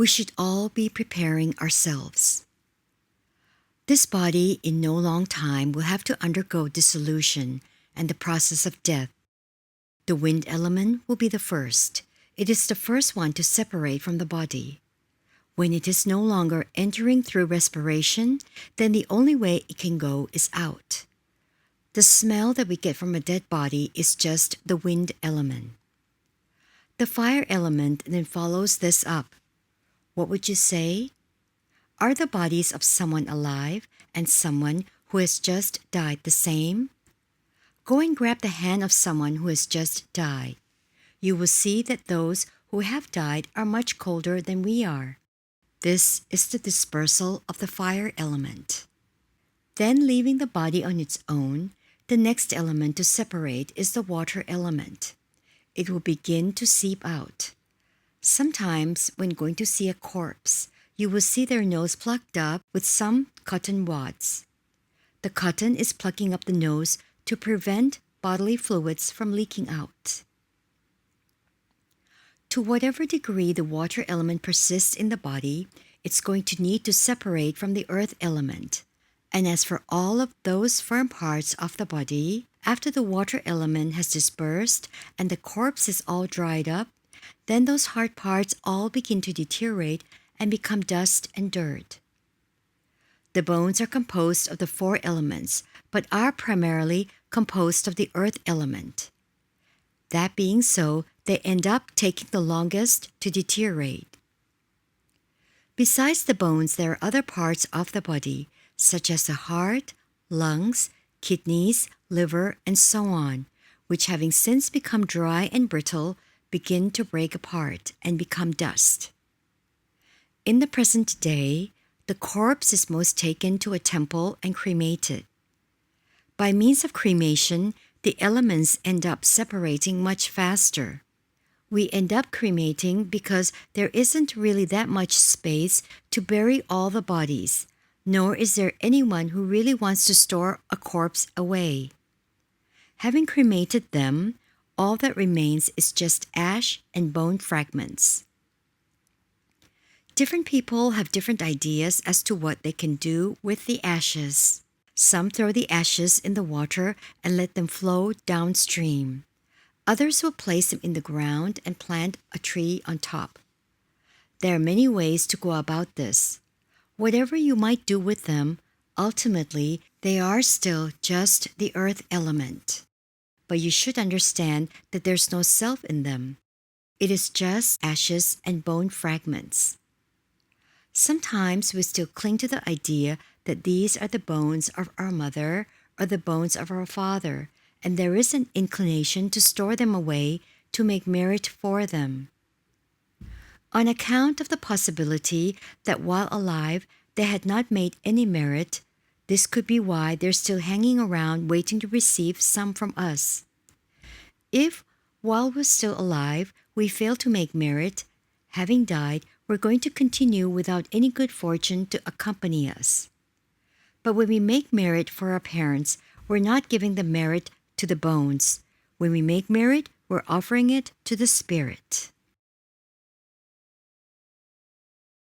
we should all be preparing ourselves. This body in no long time will have to undergo dissolution and the process of death. The wind element will be the first. It is the first one to separate from the body. When it is no longer entering through respiration, then the only way it can go is out. The smell that we get from a dead body is just the wind element. The fire element then follows this up. What would you say? Are the bodies of someone alive and someone who has just died the same? Go and grab the hand of someone who has just died. You will see that those who have died are much colder than we are. This is the dispersal of the fire element. Then, leaving the body on its own, the next element to separate is the water element. It will begin to seep out. Sometimes, when going to see a corpse, you will see their nose plugged up with some cotton wads. The cotton is plugging up the nose to prevent bodily fluids from leaking out. To whatever degree the water element persists in the body, it's going to need to separate from the earth element. And as for all of those firm parts of the body, after the water element has dispersed and the corpse is all dried up, then those hard parts all begin to deteriorate and become dust and dirt. The bones are composed of the four elements, but are primarily composed of the earth element. That being so, they end up taking the longest to deteriorate. Besides the bones, there are other parts of the body, such as the heart, lungs, kidneys, liver, and so on, which having since become dry and brittle, begin to break apart and become dust. In the present day, the corpse is most taken to a temple and cremated. By means of cremation, the elements end up separating much faster. We end up cremating because there isn't really that much space to bury all the bodies, nor is there anyone who really wants to store a corpse away. Having cremated them, all that remains is just ash and bone fragments. Different people have different ideas as to what they can do with the ashes. Some throw the ashes in the water and let them flow downstream. Others will place them in the ground and plant a tree on top. There are many ways to go about this. Whatever you might do with them, ultimately, they are still just the earth element. But you should understand that there's no self in them. It is just ashes and bone fragments. Sometimes we still cling to the idea that these are the bones of our mother or the bones of our father, and there is an inclination to store them away to make merit for them. On account of the possibility that while alive they had not made any merit, this could be why they're still hanging around waiting to receive some from us. If, while we're still alive, we fail to make merit, having died, we're going to continue without any good fortune to accompany us. But when we make merit for our parents, we're not giving the merit to the bones. When we make merit, we're offering it to the spirit.